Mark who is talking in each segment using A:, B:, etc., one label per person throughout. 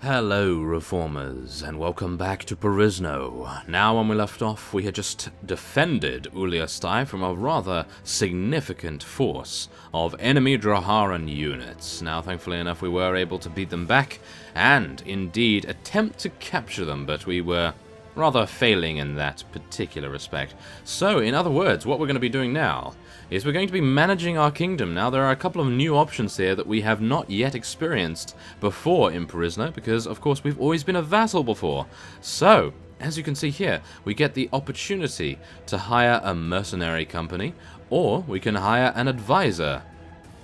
A: Hello, Reformers, and welcome back to Perisno. Now, when we left off, we had just defended Uliastai from a rather significant force of enemy Draharan units. Now, thankfully enough, we were able to beat them back, and indeed attempt to capture them, but we were rather failing in that particular respect. So, in other words, what we're going to be doing now is we're going to be managing our kingdom. Now, there are a couple of new options here that we have not yet experienced before in Perisno, because, of course, we've always been a vassal before. So, as you can see here, we get the opportunity to hire a mercenary company, or we can hire an advisor.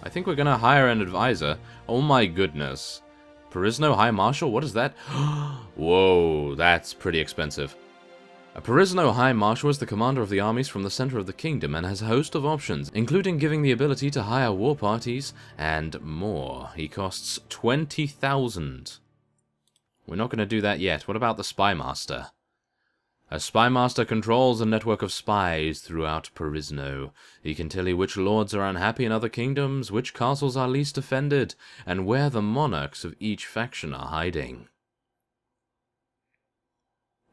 A: I think we're going to hire an advisor. Oh my goodness. Perisno High Marshal? What is that? Whoa, that's pretty expensive. A Perisno High Marshal is the commander of the armies from the center of the kingdom and has a host of options, including giving the ability to hire war parties and more. He costs 20,000. We're not going to do that yet. What about the Spy Master? A Spy Master controls a network of spies throughout Perisno. He can tell you which lords are unhappy in other kingdoms, which castles are least defended, and where the monarchs of each faction are hiding.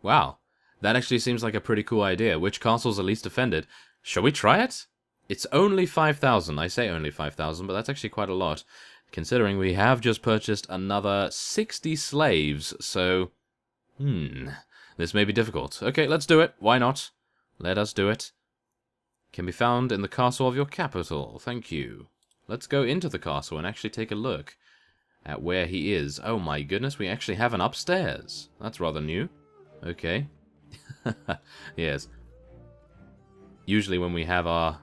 A: Wow. That actually seems like a pretty cool idea. Which castles are least defended? Shall we try it? It's only 5,000. I say only 5,000, but that's actually quite a lot, considering we have just purchased another 60 slaves, so... This may be difficult. Okay, let's do it. Why not? Let us do it. Can be found in the castle of your capital. Thank you. Let's go into the castle and actually take a look at where he is. Oh my goodness, we actually have an upstairs. That's rather new. Okay. Yes. Usually when we have our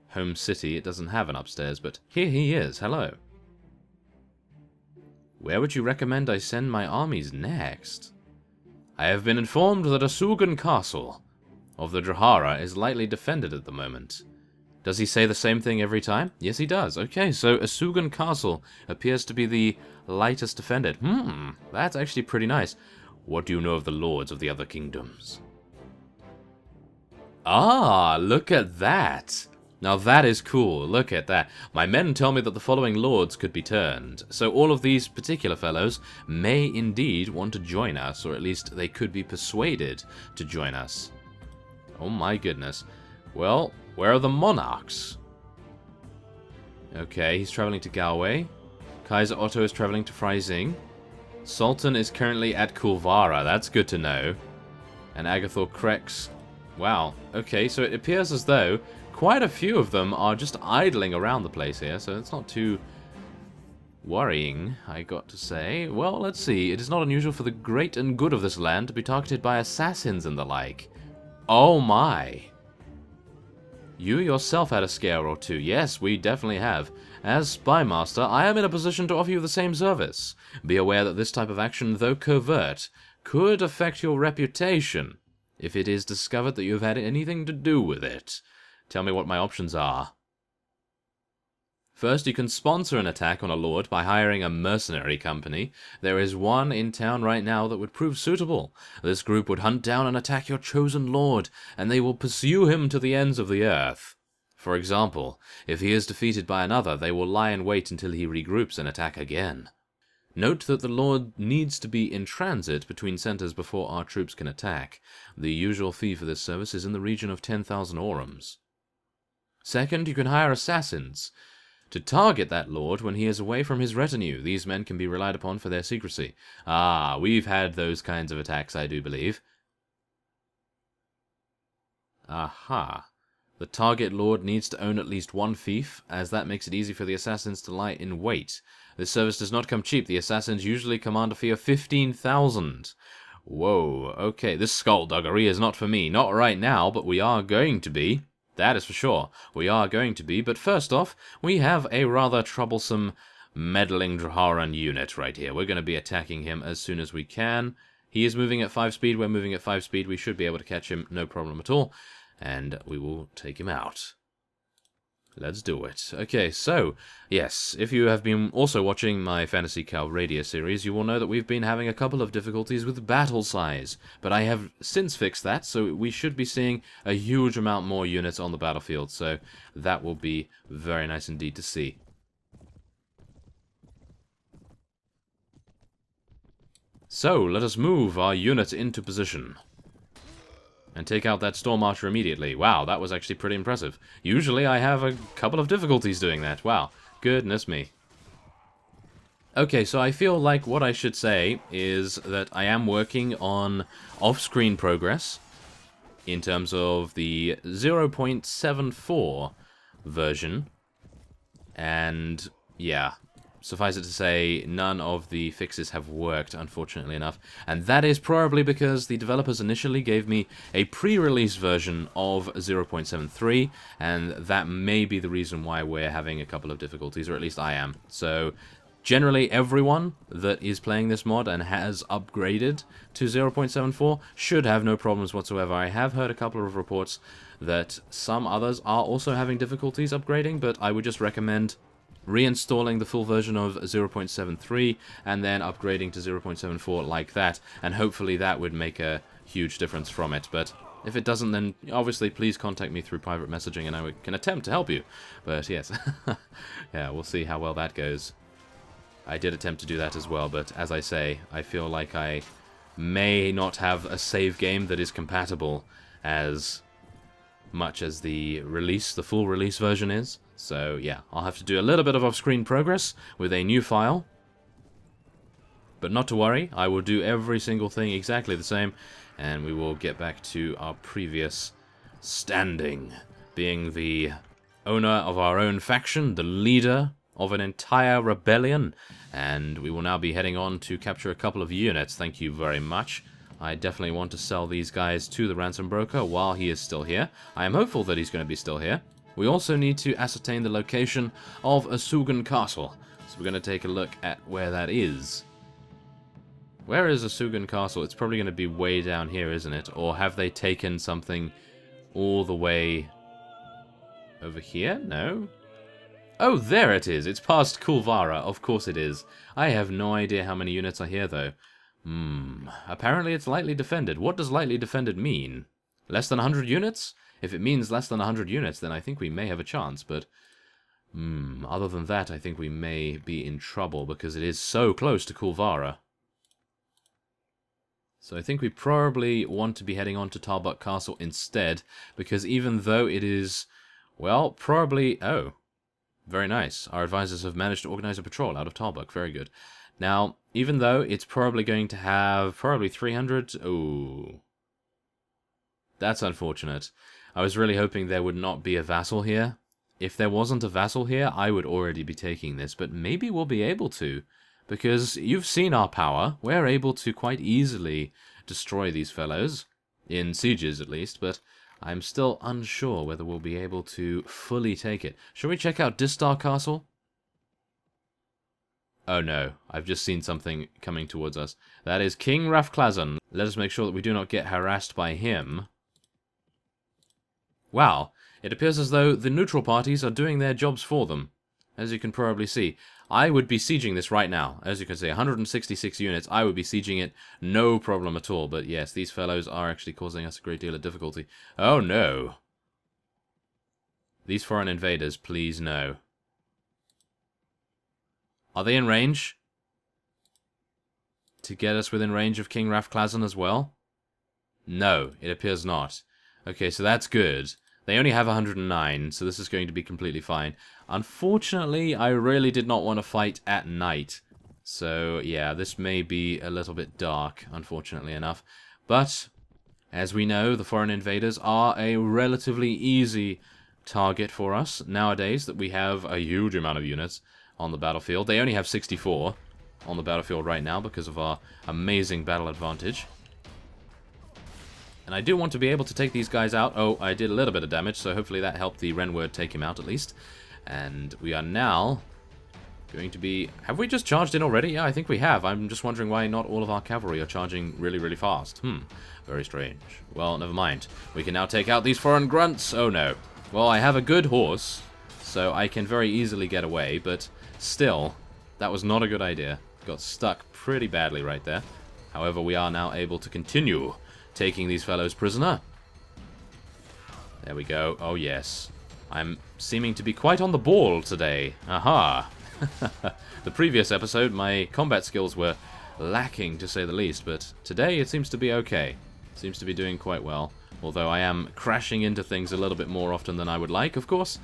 A: home city, it doesn't have an upstairs, but here he is. Hello. Where would you recommend I send my armies next? I have been informed that Asugan Castle of the Drahara is lightly defended at the moment. Does he say the same thing every time? Yes, he does. Okay, so Asugan Castle appears to be the lightest defended. That's actually pretty nice. What do you know of the lords of the other kingdoms? Ah, look at that. Now that is cool. Look at that. My men tell me that the following lords could be turned. So all of these particular fellows may indeed want to join us, or at least they could be persuaded to join us. Oh my goodness. Well, where are the monarchs? Okay, he's traveling to Galway. Kaiser Otto is traveling to Freising. Sultan is currently at Kulvara. That's good to know. And Agathor Krex. Wow. Okay, so it appears as though quite a few of them are just idling around the place here, so it's not too worrying, I got to say. Well, let's see. It is not unusual for the great and good of this land to be targeted by assassins and the like. Oh my. You yourself had a scare or two. Yes, we definitely have. As Spy Master, I am in a position to offer you the same service. Be aware that this type of action, though covert, could affect your reputation if it is discovered that you have had anything to do with it. Tell me what my options are. First, you can sponsor an attack on a lord by hiring a mercenary company. There is one in town right now that would prove suitable. This group would hunt down and attack your chosen lord, and they will pursue him to the ends of the earth. For example, if he is defeated by another, they will lie in wait until he regroups and attack again. Note that the lord needs to be in transit between centers before our troops can attack. The usual fee for this service is in the region of 10,000 orums. Second, you can hire assassins to target that lord when he is away from his retinue. These men can be relied upon for their secrecy. Ah, we've had those kinds of attacks, I do believe. Aha. The target lord needs to own at least one fief, as that makes it easy for the assassins to lie in wait. This service does not come cheap. The assassins usually command a fee of 15,000. Whoa, okay, this skullduggery is not for me. Not right now, but we are going to be. That is for sure. We are going to be, but first off, we have a rather troublesome meddling Draharan unit right here. We're going to be attacking him as soon as we can. He is moving at 5 speed. We're moving at 5 speed. We should be able to catch him, no problem at all. And we will take him out. Let's do it. Okay, so, yes, if you have been also watching my Fantasy Cal Radio series, you will know that we've been having a couple of difficulties with battle size. But I have since fixed that, so we should be seeing a huge amount more units on the battlefield. So that will be very nice indeed to see. So, let us move our unit into position. And take out that Storm Archer immediately. Wow, that was actually pretty impressive. Usually I have a couple of difficulties doing that. Wow, goodness me. Okay, so I feel like what I should say is that I am working on off-screen progress in terms of the 0.74 version. And, yeah, suffice it to say, none of the fixes have worked, unfortunately enough. And that is probably because the developers initially gave me a pre-release version of 0.73, and that may be the reason why we're having a couple of difficulties, or at least I am. So, generally, everyone that is playing this mod and has upgraded to 0.74 should have no problems whatsoever. I have heard a couple of reports that some others are also having difficulties upgrading, but I would just recommend reinstalling the full version of 0.73 and then upgrading to 0.74 like that, and hopefully that would make a huge difference from it. But if it doesn't, then obviously please contact me through private messaging and I can attempt to help you. But yes, yeah, we'll see how well that goes. I did attempt to do that as well, but as I say, I feel like I may not have a save game that is compatible as much as the full release version is. So yeah, I'll have to do a little bit of off-screen progress with a new file. But not to worry, I will do every single thing exactly the same, and we will get back to our previous standing, being the owner of our own faction, the leader of an entire rebellion, and we will now be heading on to capture a couple of units. Thank you very much. I definitely want to sell these guys to the ransom broker while he is still here. I am hopeful that he's going to be still here. We also need to ascertain the location of Asugan Castle, so we're going to take a look at where that is. Where is Asugan Castle? It's probably going to be way down here, isn't it? Or have they taken something all the way over here? No? Oh, there it is. It's past Kulvara. Of course it is. I have no idea how many units are here, though. Apparently it's lightly defended. What does lightly defended mean? Less than 100 units? If it means less than 100 units, then I think we may have a chance, but other than that, I think we may be in trouble, because it is so close to Kulvara. So I think we probably want to be heading on to Talbot Castle instead, because even though it is, well, probably... Oh, very nice. Our advisors have managed to organize a patrol out of Talbot. Very good. Now, even though it's probably going to have probably 300... Oh, that's unfortunate. I was really hoping there would not be a vassal here. If there wasn't a vassal here, I would already be taking this, but maybe we'll be able to, because you've seen our power. We're able to quite easily destroy these fellows, in sieges at least, but I'm still unsure whether we'll be able to fully take it. Shall we check out Distar Castle? Oh no, I've just seen something coming towards us. That is King Rafklazan. Let us make sure that we do not get harassed by him. Wow, it appears as though the neutral parties are doing their jobs for them. As you can probably see, I would be sieging this right now. As you can see, 166 units, I would be sieging it, no problem at all. But yes, these fellows are actually causing us a great deal of difficulty. Oh no! These foreign invaders, please no. Are they in range? To get us within range of King Rafklazan as well? No, it appears not. Okay, so that's good. They only have 109, so this is going to be completely fine. Unfortunately, I really did not want to fight at night. So, yeah, this may be a little bit dark, unfortunately enough. But, as we know, the foreign invaders are a relatively easy target for us nowadays, that we have a huge amount of units on the battlefield. They only have 64 on the battlefield right now because of our amazing battle advantage. And I do want to be able to take these guys out. Oh, I did a little bit of damage, so hopefully that helped the Renward take him out at least. And we are now going to be... Have we just charged in already? Yeah, I think we have. I'm just wondering why not all of our cavalry are charging really, really fast. Very strange. Well, never mind. We can now take out these foreign grunts. Oh no. Well, I have a good horse, so I can very easily get away, but still, that was not a good idea. Got stuck pretty badly right there. However, we are now able to continue taking these fellows prisoner. There we go. Oh, yes. I'm seeming to be quite on the ball today. Aha! The previous episode, my combat skills were lacking, to say the least, but today it seems to be okay. Seems to be doing quite well, although I am crashing into things a little bit more often than I would like, of course,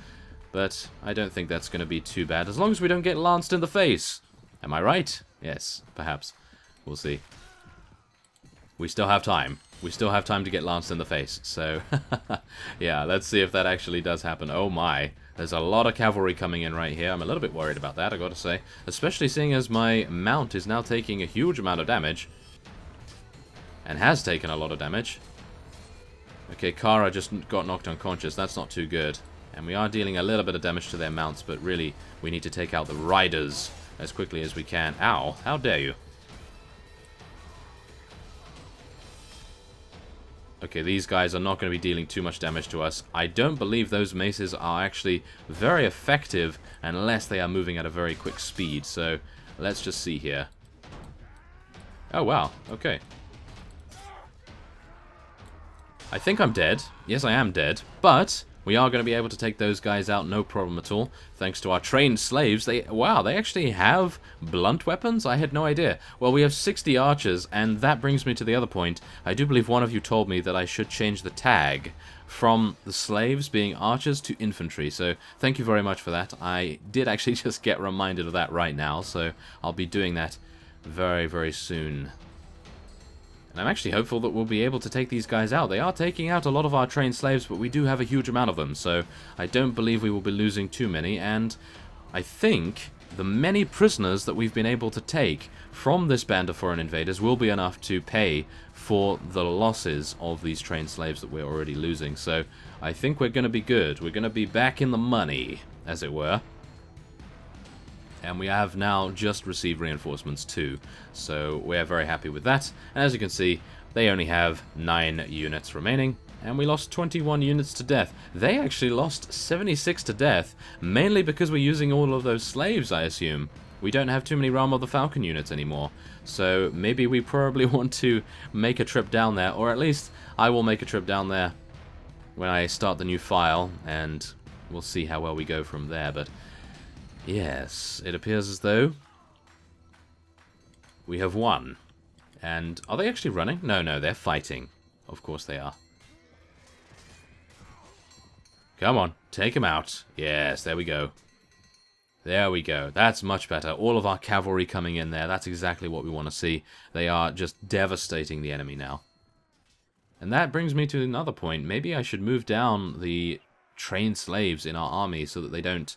A: but I don't think that's going to be too bad, as long as we don't get lanced in the face. Am I right? Yes, perhaps. We'll see. We still have time. We still have time to get lanced in the face, so yeah, let's see if that actually does happen. Oh my, there's a lot of cavalry coming in right here. I'm a little bit worried about that, I gotta say. Especially seeing as my mount is now taking a huge amount of damage. And has taken a lot of damage. Okay, Kara just got knocked unconscious. That's not too good. And we are dealing a little bit of damage to their mounts, but really, we need to take out the riders as quickly as we can. Ow, how dare you. Okay, these guys are not going to be dealing too much damage to us. I don't believe those maces are actually very effective unless they are moving at a very quick speed. So, let's just see here. Oh, wow. Okay. I think I'm dead. Yes, I am dead. But we are going to be able to take those guys out, no problem at all. Thanks to our trained slaves. Wow, they actually have blunt weapons? I had no idea. Well, we have 60 archers, and that brings me to the other point. I do believe one of you told me that I should change the tag from the slaves being archers to infantry. So thank you very much for that. I did actually just get reminded of that right now, so I'll be doing that very, very soon. And I'm actually hopeful that we'll be able to take these guys out. They are taking out a lot of our trained slaves, but we do have a huge amount of them, so I don't believe we will be losing too many. And I think the many prisoners that we've been able to take from this band of foreign invaders will be enough to pay for the losses of these trained slaves that we're already losing. So I think we're going to be good. We're going to be back in the money, as it were. And we have now just received reinforcements too, so we're very happy with that. And as you can see, they only have 9 units remaining, and we lost 21 units to death. They actually lost 76 to death, mainly because we're using all of those slaves, I assume. We don't have too many Realm of the Falcon units anymore, so maybe we probably want to make a trip down there, or at least I will make a trip down there when I start the new file, and we'll see how well we go from there. But yes, it appears as though we have won. And are they actually running? No, they're fighting. Of course they are. Come on, take them out. Yes, there we go. There we go. That's much better. All of our cavalry coming in there. That's exactly what we want to see. They are just devastating the enemy now. And that brings me to another point. Maybe I should move down the trained slaves in our army so that they don't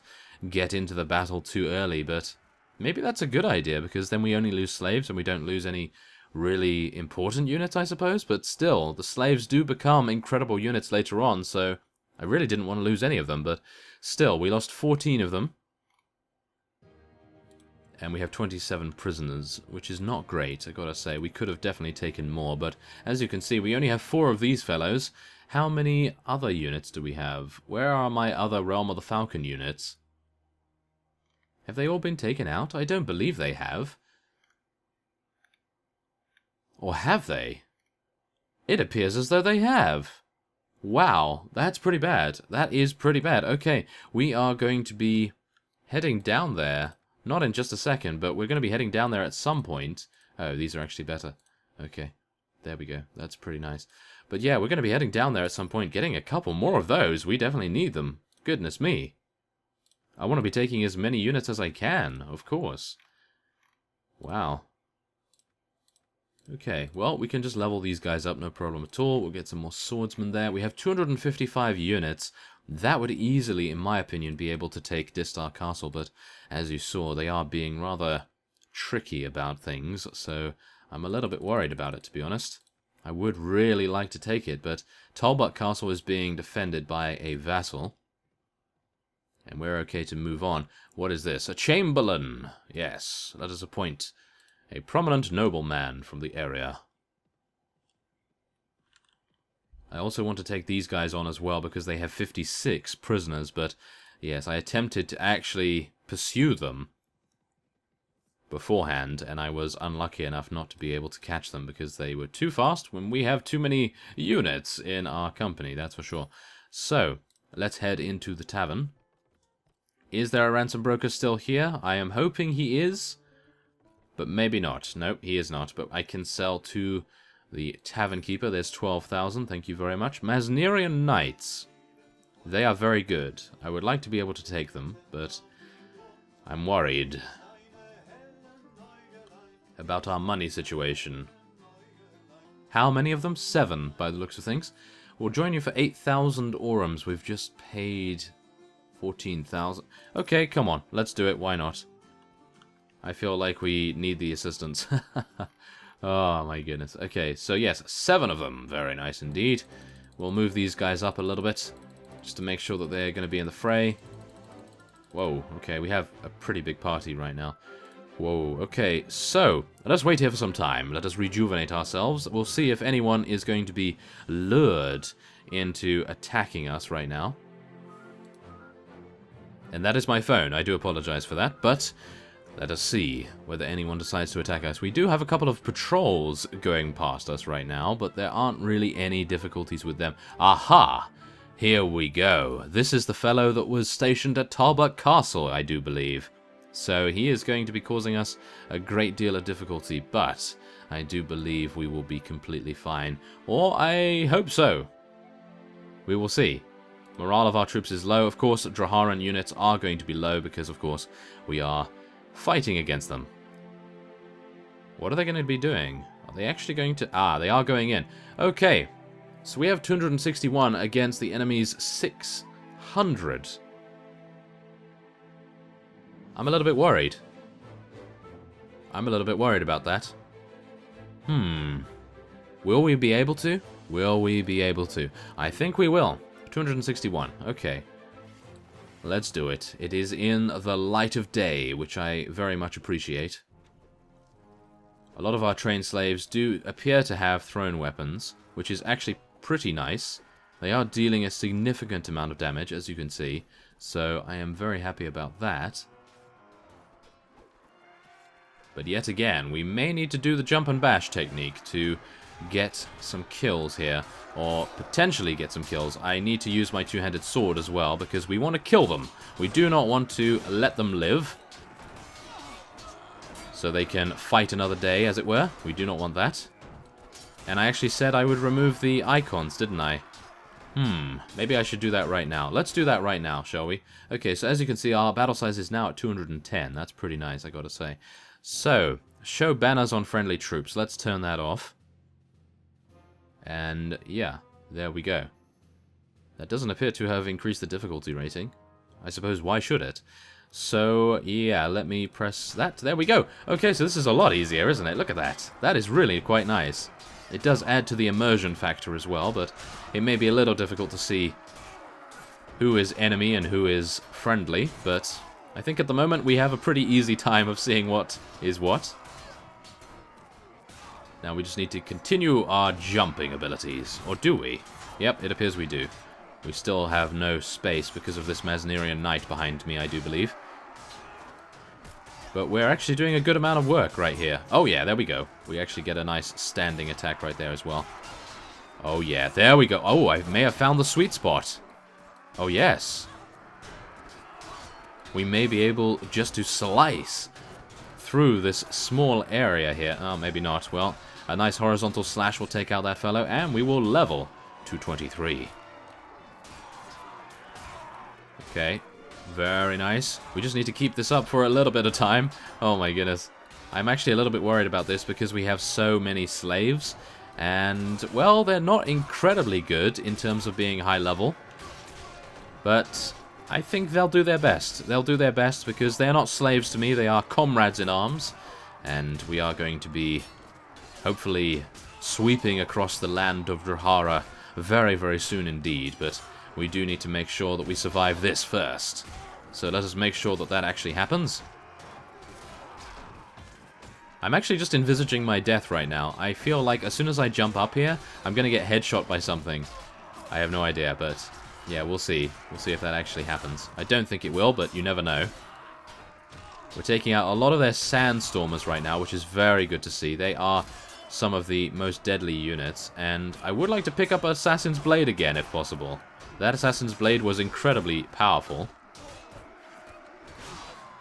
A: get into the battle too early, but maybe that's a good idea, because then we only lose slaves and we don't lose any really important units, I suppose. But still, the slaves do become incredible units later on, so I really didn't want to lose any of them, but still, we lost 14 of them. And we have 27 prisoners, which is not great, I gotta say. We could have definitely taken more, but as you can see, we only have 4 of these fellows. How many other units do we have? Where are my other Realm of the Falcon units? Have they all been taken out? I don't believe they have. Or have they? It appears as though they have. Wow, that's pretty bad. That is pretty bad. Okay, we are going to be heading down there. Not in just a second, but we're going to be heading down there at some point. Oh, these are actually better. Okay, there we go. That's pretty nice. But yeah, we're going to be heading down there at some point, getting a couple more of those. We definitely need them. Goodness me. I want to be taking as many units as I can, of course. Wow. Okay, well, we can just level these guys up, no problem at all. We'll get some more swordsmen there. We have 255 units. That would easily, in my opinion, be able to take Distar Castle, but as you saw, they are being rather tricky about things, so I'm a little bit worried about it, to be honest. I would really like to take it, but Talbot Castle is being defended by a vassal. And we're okay to move on. What is this? A chamberlain! Yes, let us appoint a prominent nobleman from the area. I also want to take these guys on as well, because they have 56 prisoners, but yes, I attempted to actually pursue them beforehand, and I was unlucky enough not to be able to catch them, because they were too fast when we have too many units in our company, that's for sure. So, let's head into the tavern. Is there a ransom broker still here? I am hoping he is. But maybe not. Nope, he is not. But I can sell to the Tavern Keeper. There's 12,000. Thank you very much. Masnerian Knights. They are very good. I would like to be able to take them, but I'm worried about our money situation. How many of them? 7, by the looks of things. We'll join you for 8,000 orums. We've just paid 14,000. Okay, come on. Let's do it. Why not? I feel like we need the assistance. Oh, my goodness. Okay, so yes, 7 of them. Very nice indeed. We'll move these guys up a little bit, just to make sure that they're going to be in the fray. Whoa, okay, we have a pretty big party right now. Whoa, okay, so, let us wait here for some time. Let us rejuvenate ourselves. We'll see if anyone is going to be lured into attacking us right now. And that is my phone. I do apologize for that, but let us see whether anyone decides to attack us. We do have a couple of patrols going past us right now, but there aren't really any difficulties with them. Aha! Here we go. This is the fellow that was stationed at Talbot Castle, I do believe. So he is going to be causing us a great deal of difficulty, but I do believe we will be completely fine. Or I hope so. We will see. Morale of our troops is low. Of course, Draharan units are going to be low because, of course, we are fighting against them. What are they going to be doing? Are they actually going to... Ah, they are going in. Okay. So we have 261 against the enemy's 600. I'm a little bit worried. I'm a little bit worried about that. Will we be able to? Will we be able to? I think we will. 261. Okay. Let's do it. It is in the light of day, which I very much appreciate. A lot of our trained slaves do appear to have thrown weapons, which is actually pretty nice. They are dealing a significant amount of damage, as you can see, so I am very happy about that. But yet again, we may need to do the jump and bash technique to get some kills here, or potentially get some kills. I need to use my two-handed sword as well, because we want to kill them. We do not want to let them live, so they can fight another day, as it were. We do not want that. And I actually said I would remove the icons, didn't I? Maybe I should do that right now. Let's do that right now, shall we? Okay, so as you can see, our battle size is now at 210. That's pretty nice, I gotta say. So, show banners on friendly troops. Let's turn that off. And, yeah, there we go. That doesn't appear to have increased the difficulty rating. I suppose, why should it? So, yeah, let me press that. There we go. Okay, so this is a lot easier, isn't it? Look at that. That is really quite nice. It does add to the immersion factor as well, but it may be a little difficult to see who is enemy and who is friendly, but I think at the moment we have a pretty easy time of seeing what is what. Now we just need to continue our jumping abilities. Or do we? Yep, it appears we do. We still have no space because of this Masnerian Knight behind me, I do believe. But we're actually doing a good amount of work right here. Oh yeah, there we go. We actually get a nice standing attack right there as well. Oh yeah, there we go. Oh, I may have found the sweet spot. Oh yes. We may be able just to slice through this small area here. Oh, maybe not. Well, a nice horizontal slash will take out that fellow, and we will level to 23. Okay, very nice. We just need to keep this up for a little bit of time. Oh my goodness. I'm actually a little bit worried about this because we have so many slaves. And, well, they're not incredibly good in terms of being high level. But I think they'll do their best. They'll do their best because they're not slaves to me. They are comrades in arms. And we are going to be, hopefully, sweeping across the land of Drahara very, very soon indeed. But we do need to make sure that we survive this first. So let us make sure that that actually happens. I'm actually just envisaging my death right now. I feel like as soon as I jump up here, I'm going to get headshot by something. I have no idea, but yeah, we'll see. We'll see if that actually happens. I don't think it will, but you never know. We're taking out a lot of their sandstormers right now, which is very good to see. They are some of the most deadly units, and I would like to pick up Assassin's Blade again, if possible. That Assassin's Blade was incredibly powerful.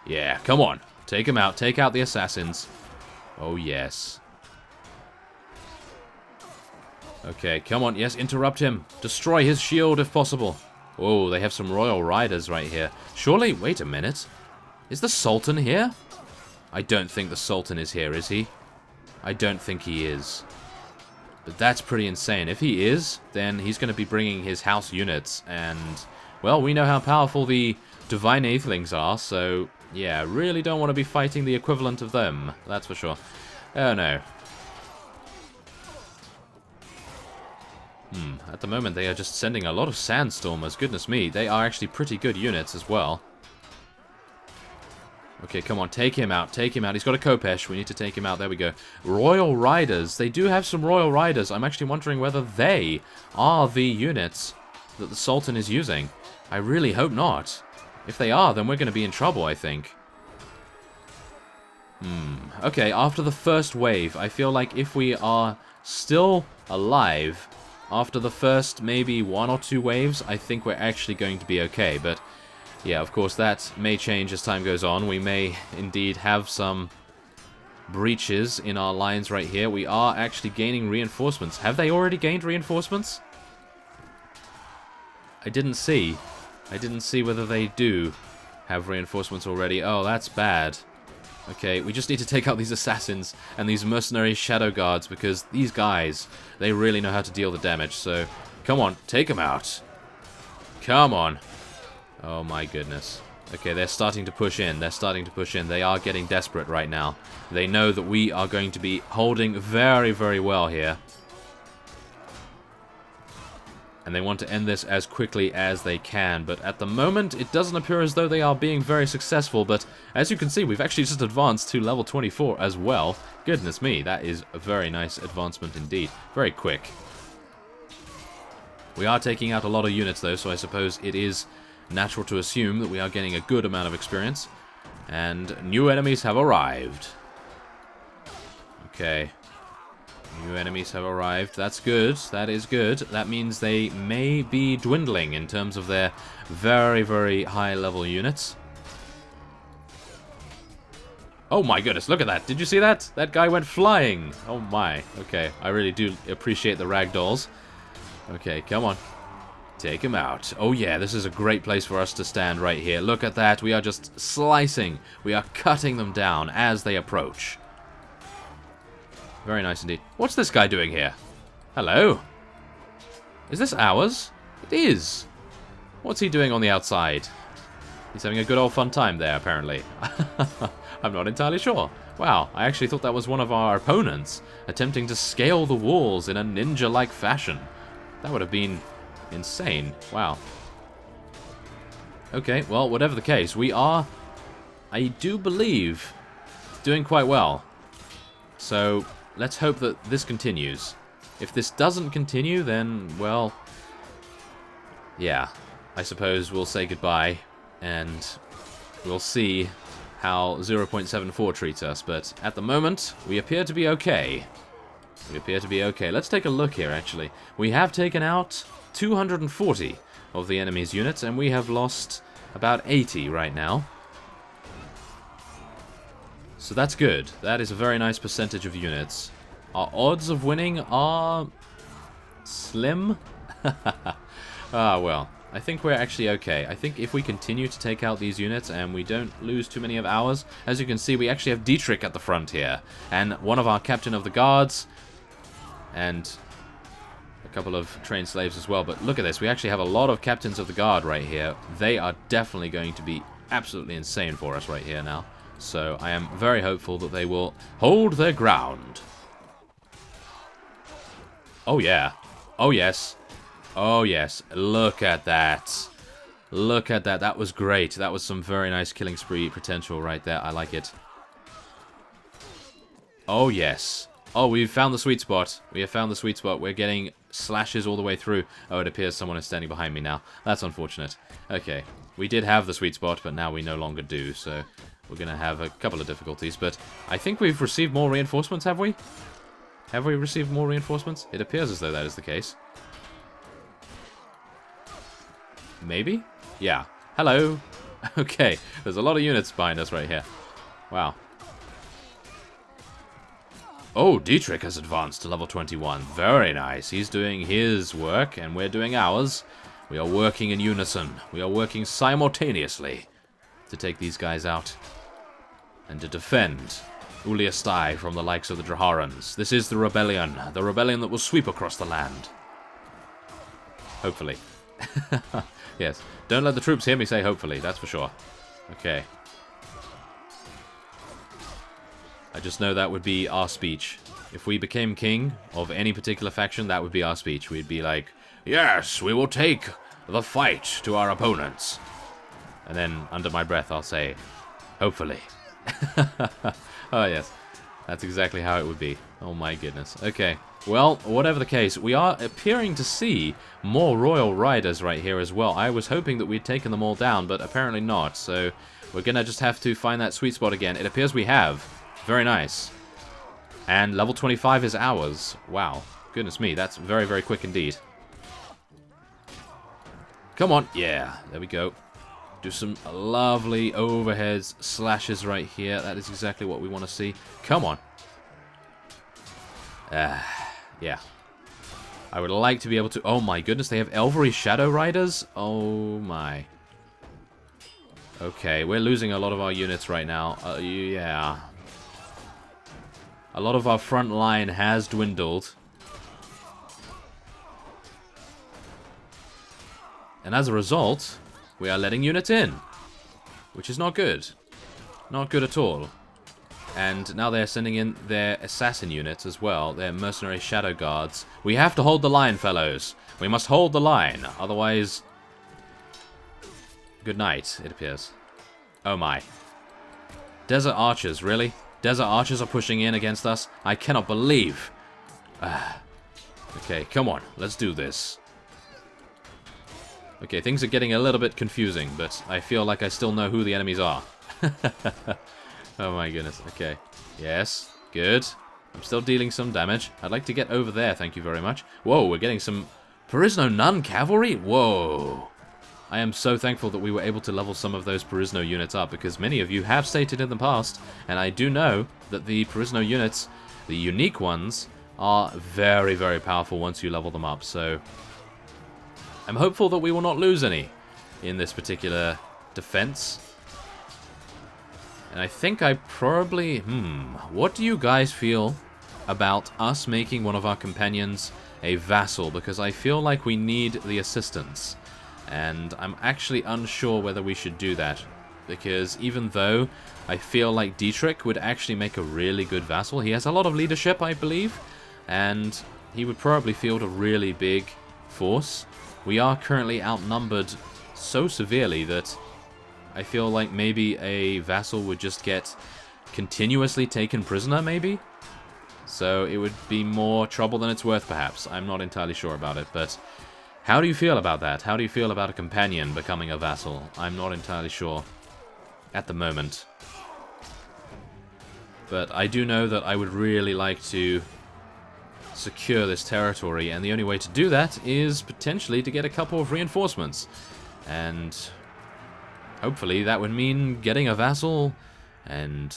A: Yeah, come on. Take them out. Take out the Assassins. Oh, yes. Okay, come on. Yes, interrupt him. Destroy his shield if possible. Oh, they have some royal riders right here. Surely, wait a minute. Is the Sultan here? I don't think the Sultan is here, is he? I don't think he is. But that's pretty insane. If he is, then he's going to be bringing his house units. And, well, we know how powerful the Divine Aethelings are. So, yeah, really don't want to be fighting the equivalent of them. That's for sure. Oh, no. At the moment, they are just sending a lot of Sandstormers. Goodness me, they are actually pretty good units as well. Okay, come on, take him out, take him out. He's got a Kopesh, we need to take him out. There we go. Royal Riders. They do have some Royal Riders. I'm actually wondering whether they are the units that the Sultan is using. I really hope not. If they are, then we're going to be in trouble, I think. Okay, after the first wave, I feel like if we are still alive after the first maybe 1 or 2 waves, I think we're actually going to be okay. But yeah, of course, that may change as time goes on. We may indeed have some breaches in our lines right here. We are actually gaining reinforcements. Have they already gained reinforcements? I didn't see. I didn't see whether they do have reinforcements already. Oh, that's bad. Okay, we just need to take out these assassins and these mercenary shadow guards because these guys, they really know how to deal the damage. So, come on, take them out. Come on. Oh my goodness. Okay, they're starting to push in. They're starting to push in. They are getting desperate right now. They know that we are going to be holding very, very well here. And they want to end this as quickly as they can. But at the moment, it doesn't appear as though they are being very successful. But as you can see, we've actually just advanced to level 24 as well. Goodness me, that is a very nice advancement indeed. Very quick. We are taking out a lot of units though, so I suppose it is natural to assume that we are getting a good amount of experience. And new enemies have arrived. Okay. New enemies have arrived. That's good. That is good. That means they may be dwindling in terms of their very, very high level units. Oh my goodness, look at that. Did you see that? That guy went flying. Oh my. Okay, I really do appreciate the ragdolls. Okay, come on. Take him out. Oh yeah, this is a great place for us to stand right here. Look at that. We are just slicing. We are cutting them down as they approach. Very nice indeed. What's this guy doing here? Hello? Is this ours? It is. What's he doing on the outside? He's having a good old fun time there, apparently. I'm not entirely sure. Wow, I actually thought that was one of our opponents, attempting to scale the walls in a ninja-like fashion. That would have been insane. Wow. Okay, well, whatever the case, we are, I do believe, doing quite well. So, let's hope that this continues. If this doesn't continue, then, well, yeah, I suppose we'll say goodbye, and we'll see how 0.74 treats us. But at the moment, we appear to be okay. We appear to be okay. Let's take a look here, actually. We have taken out 240 of the enemy's units, and we have lost about 80 right now. So that's good. That is a very nice percentage of units. Our odds of winning are slim. Ah, well, I think we're actually okay. I think if we continue to take out these units and we don't lose too many of ours, as you can see, we actually have Dietrich at the front here, and one of our captain of the guards, and a couple of trained slaves as well. But look at this. We actually have a lot of captains of the guard right here. They are definitely going to be absolutely insane for us right here now. So I am very hopeful that they will hold their ground. Oh yeah. Oh yes. Oh yes. Look at that. Look at that. That was great. That was some very nice killing spree potential right there. I like it. Oh yes. Oh, we've found the sweet spot. We have found the sweet spot. We're getting slashes all the way through. Oh, it appears someone is standing behind me now. That's unfortunate. Okay. We did have the sweet spot, but now we no longer do, so we're going to have a couple of difficulties. But I think we've received more reinforcements, have we? Have we received more reinforcements? It appears as though that is the case. Maybe? Yeah. Hello. Okay. There's a lot of units behind us right here. Wow. Oh, Dietrich has advanced to level 21. Very nice. He's doing his work, and we're doing ours. We are working in unison. We are working simultaneously to take these guys out and to defend Uliastai from the likes of the Draharans. This is the rebellion that will sweep across the land. Hopefully. Yes. Don't let the troops hear me say hopefully, that's for sure. Okay. I just know that would be our speech. If we became king of any particular faction, that would be our speech. We'd be like, yes, we will take the fight to our opponents. And then, under my breath, I'll say, hopefully. Oh, yes. That's exactly how it would be. Oh, my goodness. Okay. Well, whatever the case, we are appearing to see more Royal Riders right here as well. I was hoping that we'd taken them all down, but apparently not. So, we're going to just have to find that sweet spot again. It appears we have. Very nice. And level 25 is ours. Wow. Goodness me, that's very, very quick indeed. Come on. Yeah, there we go. Do some lovely overheads, slashes right here. That is exactly what we want to see. Come on. Yeah. I would like to be able to... Oh my goodness, they have Elvery Shadow Riders? Oh my. Okay, we're losing a lot of our units right now. Yeah. A lot of our front line has dwindled. And as a result, we are letting units in. Which is not good. Not good at all. And now they're sending in their assassin units as well. Their mercenary shadow guards. We have to hold the line, fellows. We must hold the line. Otherwise... Good night, it appears. Oh my. Desert archers, really? Desert archers are pushing in against us? I cannot believe. Okay, come on. Let's do this. Okay, things are getting a little bit confusing, but I feel like I still know who the enemies are. Oh my goodness. Okay. Yes. Good. I'm still dealing some damage. I'd like to get over there, thank you very much. Whoa, we're getting some Perisno Nun cavalry? Whoa. I am so thankful that we were able to level some of those Perisno units up, because many of you have stated in the past, and I do know that the Perisno units, the unique ones, are very, very powerful once you level them up, so I'm hopeful that we will not lose any in this particular defense. And I think I probably... What do you guys feel about us making one of our companions a vassal? Because I feel like we need the assistance. And I'm actually unsure whether we should do that. Because even though I feel like Dietrich would actually make a really good vassal, he has a lot of leadership, I believe. And he would probably field a really big force. We are currently outnumbered so severely that I feel like maybe a vassal would just get continuously taken prisoner, maybe? So it would be more trouble than it's worth, perhaps. I'm not entirely sure about it, but how do you feel about that? How do you feel about a companion becoming a vassal? I'm not entirely sure at the moment. But I do know that I would really like to secure this territory, and the only way to do that is potentially to get a couple of reinforcements. And hopefully that would mean getting a vassal and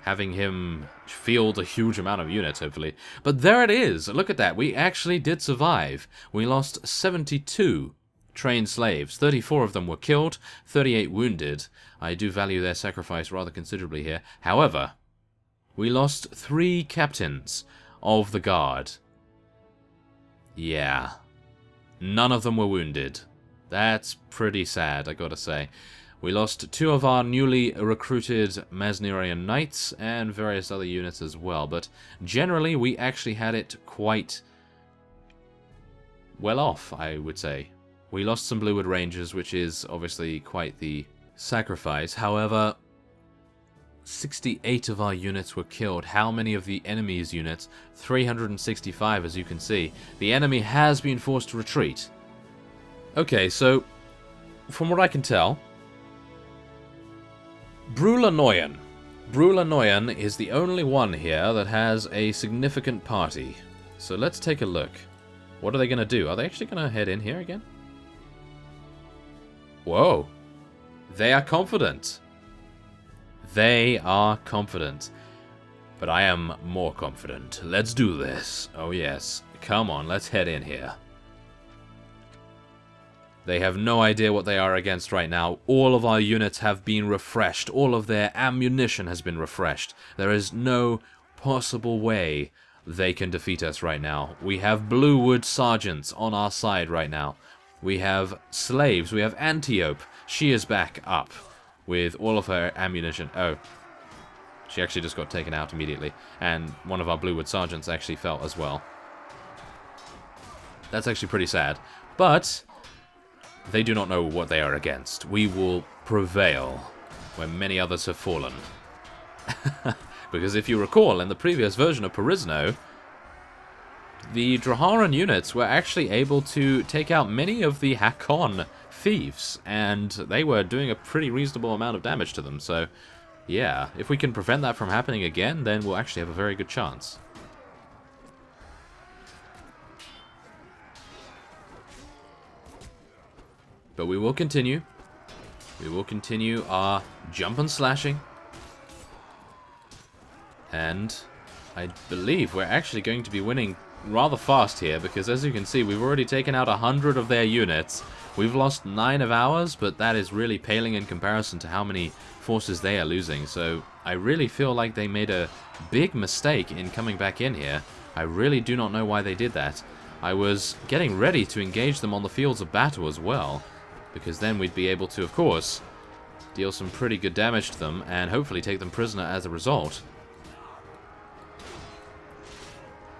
A: having him field a huge amount of units, hopefully. But there it is! Look at that, we actually did survive. We lost 72 trained slaves. 34 of them were killed, 38 wounded. I do value their sacrifice rather considerably here. However, we lost 3 captains of the guard. Yeah. None of them were wounded. That's pretty sad, I gotta say. We lost 2 of our newly recruited Masnerian knights and various other units as well, but generally we actually had it quite well off, I would say. We lost some Bluewood Rangers, which is obviously quite the sacrifice. However, 68 of our units were killed. How many of the enemy's units? 365, as you can see. The enemy has been forced to retreat. Okay, so from what I can tell, Brulanoyan. Brulanoyan is the only one here that has a significant party. So let's take a look. What are they going to do? Are they actually going to head in here again? Whoa. They are confident. They are confident. But I am more confident. Let's do this. Oh yes. Come on, let's head in here. They have no idea what they are against right now. All of our units have been refreshed. All of their ammunition has been refreshed. There is no possible way they can defeat us right now. We have Bluewood sergeants on our side right now. We have slaves. We have Antiope. She is back up with all of her ammunition. Oh. She actually just got taken out immediately. And one of our Bluewood sergeants actually fell as well. That's actually pretty sad. But they do not know what they are against. We will prevail where many others have fallen. Because if you recall, in the previous version of Perisno, the Draharan units were actually able to take out many of the Hakon thieves. And they were doing a pretty reasonable amount of damage to them. So yeah, if we can prevent that from happening again, then we'll actually have a very good chance. But we will continue. We will continue our jump and slashing. And I believe we're actually going to be winning rather fast here, because as you can see, we've already taken out 100 of their units. We've lost 9 of ours, but that is really paling in comparison to how many forces they are losing. So I really feel like they made a big mistake in coming back in here. I really do not know why they did that. I was getting ready to engage them on the fields of battle as well, because then we'd be able to, of course, deal some pretty good damage to them and hopefully take them prisoner as a result.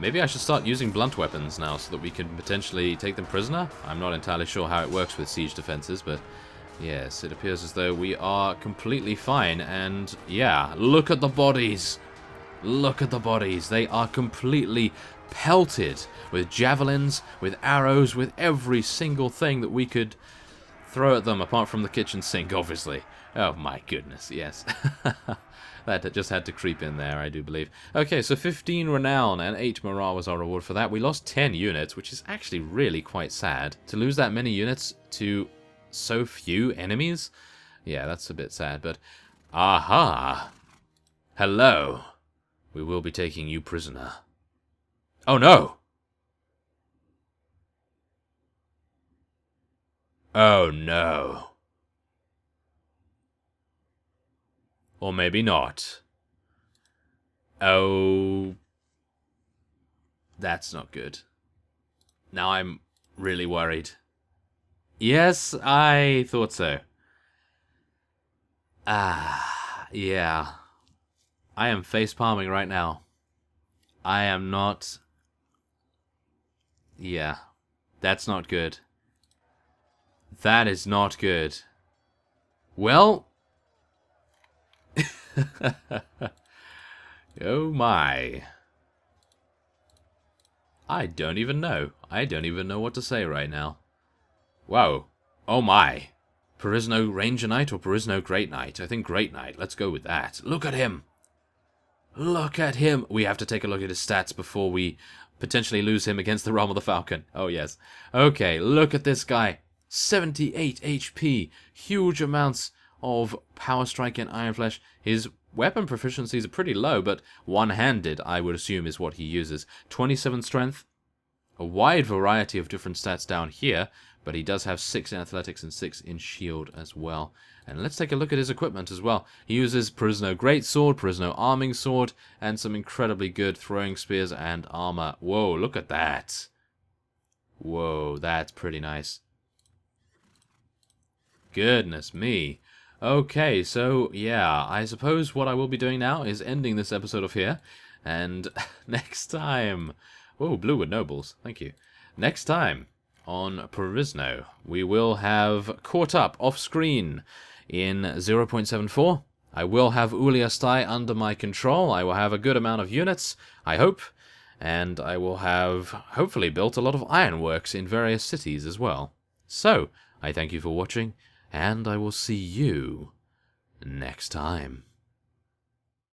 A: Maybe I should start using blunt weapons now so that we can potentially take them prisoner. I'm not entirely sure how it works with siege defenses, but yes, it appears as though we are completely fine. And yeah, look at the bodies. Look at the bodies. They are completely pelted with javelins, with arrows, with every single thing that we could throw at them, apart from the kitchen sink, obviously. Oh my goodness, yes. That just had to creep in there, I do believe. Okay, so 15 renown and 8 morale was our reward for that. We lost 10 units, which is actually really quite sad. To lose that many units to so few enemies? Yeah, that's a bit sad, but... Aha! Hello! We will be taking you prisoner. Oh no! Oh no. Or maybe not. Oh. That's not good. Now I'm really worried. Yes, I thought so. Ah, yeah. I am face-palming right now. I am not... Yeah. That's not good. That is not good. Well... Oh my. I don't even know. I don't even know what to say right now. Wow. Oh my. Perisno Ranger Knight or Perisno Great Knight? I think Great Knight. Let's go with that. Look at him. Look at him. We have to take a look at his stats before we potentially lose him against the Realm of the Falcon. Oh yes. Okay, look at this guy. 78 HP. Huge amounts of Power Strike and Iron Flesh. His weapon proficiencies are pretty low, but one-handed, I would assume, is what he uses. 27 Strength. A wide variety of different stats down here, but he does have 6 in Athletics and 6 in Shield as well. And let's take a look at his equipment as well. He uses Perisno Greatsword, Perisno Arming Sword, and some incredibly good throwing spears and armor. Whoa, look at that. Whoa, that's pretty nice. Goodness me. Okay, so yeah, I suppose what I will be doing now is ending this episode off here. And next time... Oh, Bluewood Nobles, thank you. Next time on Perisno, we will have caught up off-screen in 0.74. I will have Uliastai under my control. I will have a good amount of units, I hope. And I will have, hopefully, built a lot of ironworks in various cities as well. So, I thank you for watching, and I will see you next time.